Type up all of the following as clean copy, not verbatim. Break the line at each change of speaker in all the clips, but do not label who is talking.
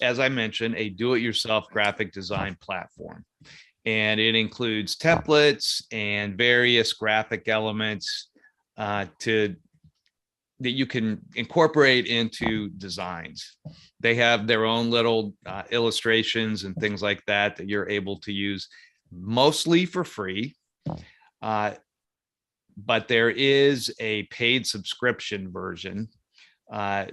as I mentioned, a do-it-yourself graphic design platform. And it includes templates and various graphic elements that you can incorporate into designs. They have their own little illustrations and things like that that you're able to use mostly for free. But there is a paid subscription version.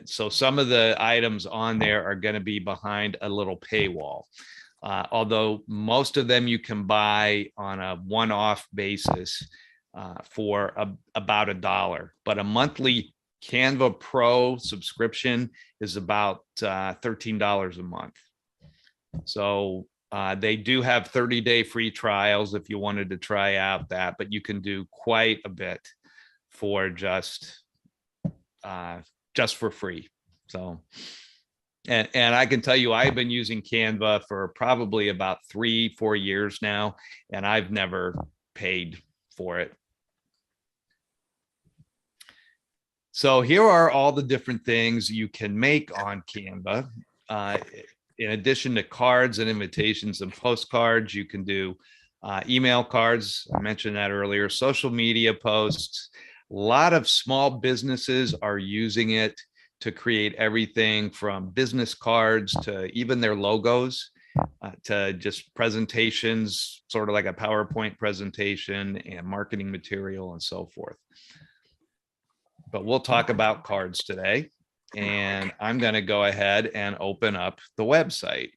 So some of the items on there are going to be behind a little paywall. Although most of them you can buy on a one-off basis for about $1, but a monthly Canva Pro subscription is about $13 a month. So they do have 30-day free trials if you wanted to try out that, but you can do quite a bit for just for free. So, and I can tell you, I've been using Canva for probably about 3-4 years now, and I've never paid for it. So here are all the different things you can make on Canva. In addition to cards and invitations and postcards, you can do email cards. I mentioned that earlier, social media posts. A lot of small businesses are using it to create everything from business cards to even their logos, to just presentations, sort of like a PowerPoint presentation and marketing material and so forth. But we'll talk about cards today, and I'm going to go ahead and open up the website.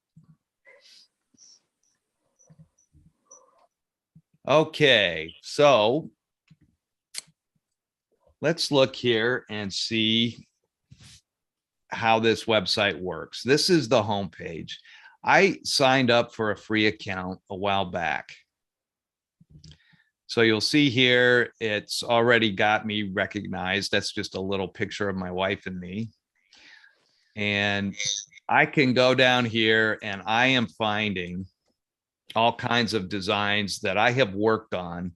Okay, so let's look here and see how this website works. This is the home page. I signed up for a free account a while back. So you'll see here, it's already got me recognized. That's just a little picture of my wife and me. And I can go down here and I am finding all kinds of designs that I have worked on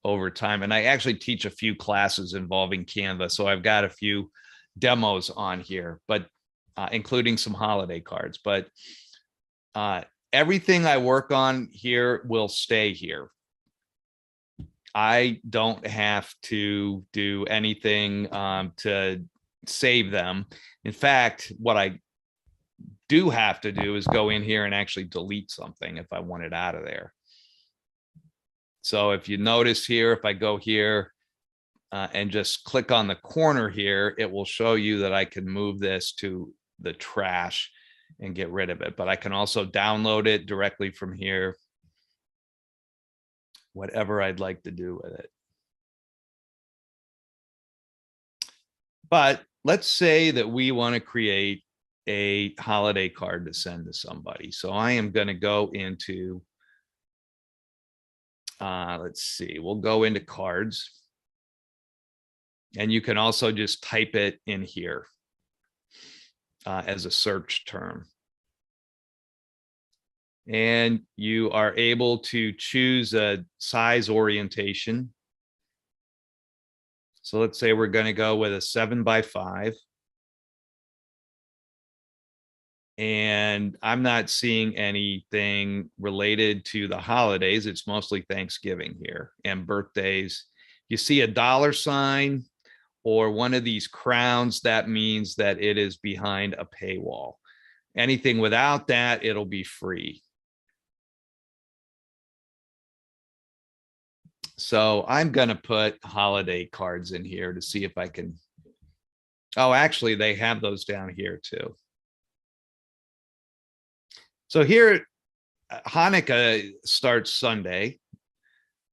over time. And I actually teach a few classes involving Canva. So I've got a few demos on here, but including some holiday cards. But everything I work on here will stay here. I don't have to do anything to save them. In fact, what I do have to do is go in here and actually delete something if I want it out of there. So if you notice here, if I go here and just click on the corner here, it will show you that I can move this to the trash and get rid of it. But I can also download it directly from here, whatever I'd like to do with it. But let's say that we want to create a holiday card to send to somebody. So I am going to go into, let's see, we'll go into cards. And you can also just type it in here as a search term. And you are able to choose a size orientation. So let's say we're going to go with a 7x5. And I'm not seeing anything related to the holidays. It's mostly Thanksgiving here and birthdays. You see a $sign or one of these crowns, that means that it is behind a paywall. Anything without that, it'll be free. So I'm going to put holiday cards in here to see if I can. Oh, actually, they have those down here too. So here, Hanukkah starts Sunday.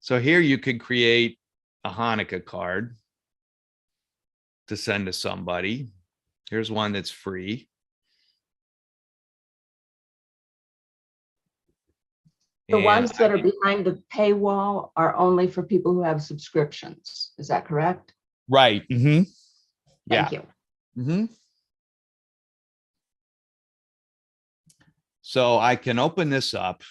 So here you could create a Hanukkah card to send to somebody. Here's one that's free.
The ones that are behind the paywall are only for people who have subscriptions. Is that correct?
Right. Mm-hmm.
Thank you.
Mm-hmm. So I can open this up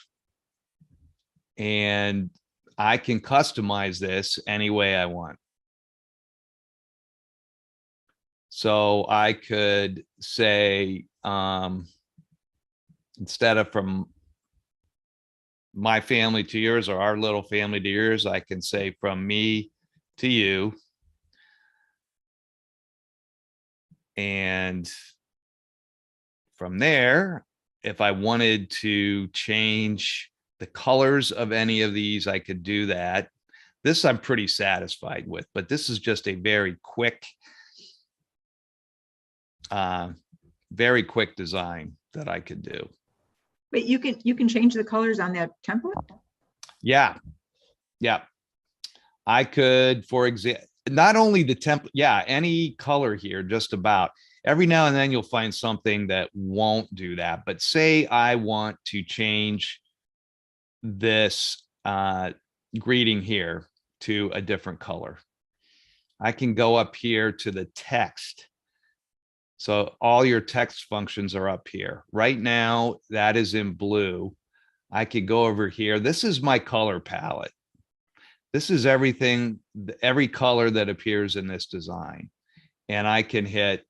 and I can customize this any way I want. So I could say, instead of from my family to yours or our little family to yours, I can say from me to you. And from there, if I wanted to change the colors of any of these, I could do that. This I'm pretty satisfied with, but this is just a very quick design that I could do.
But you can change the colors on that template?
Yeah. Yeah. I could, for example, not only the template, yeah, any color here, just about. Every now and then you'll find something that won't do that. But say I want to change this greeting here to a different color. I can go up here to the text. So all your text functions are up here. Right now, that is in blue. I could go over here. This is my color palette. This is everything, every color that appears in this design. And I can hit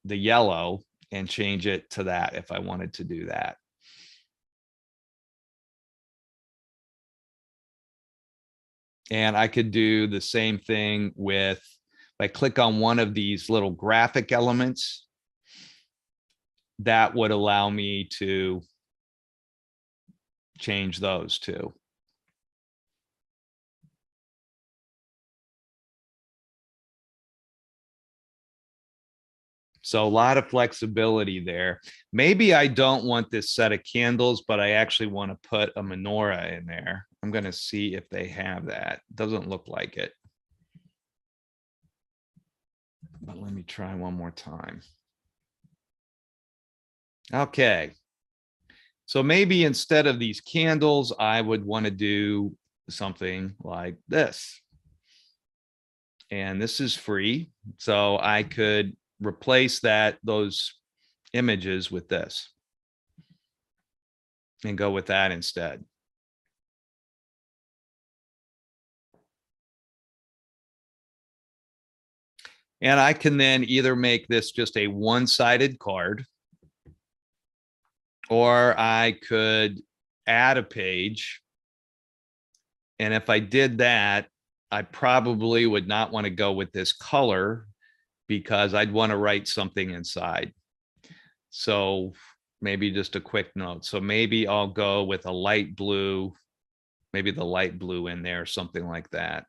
the yellow and change it to that if I wanted to do that. And I could do the same thing with, if I click on one of these little graphic elements, that would allow me to change those too. So a lot of flexibility there. Maybe I don't want this set of candles, but I actually want to put a menorah in there. I'm going to see if they have that. Doesn't look like it. But let me try one more time. Okay. So maybe instead of these candles, I would want to do something like this. And this is free. So I could replace those images with this and go with that instead. And I can then either make this just a one-sided card, or I could add a page. And if I did that, I probably would not want to go with this color because I'd want to write something inside. So maybe just a quick note. So maybe I'll go with a light blue, maybe the light blue in there, something like that.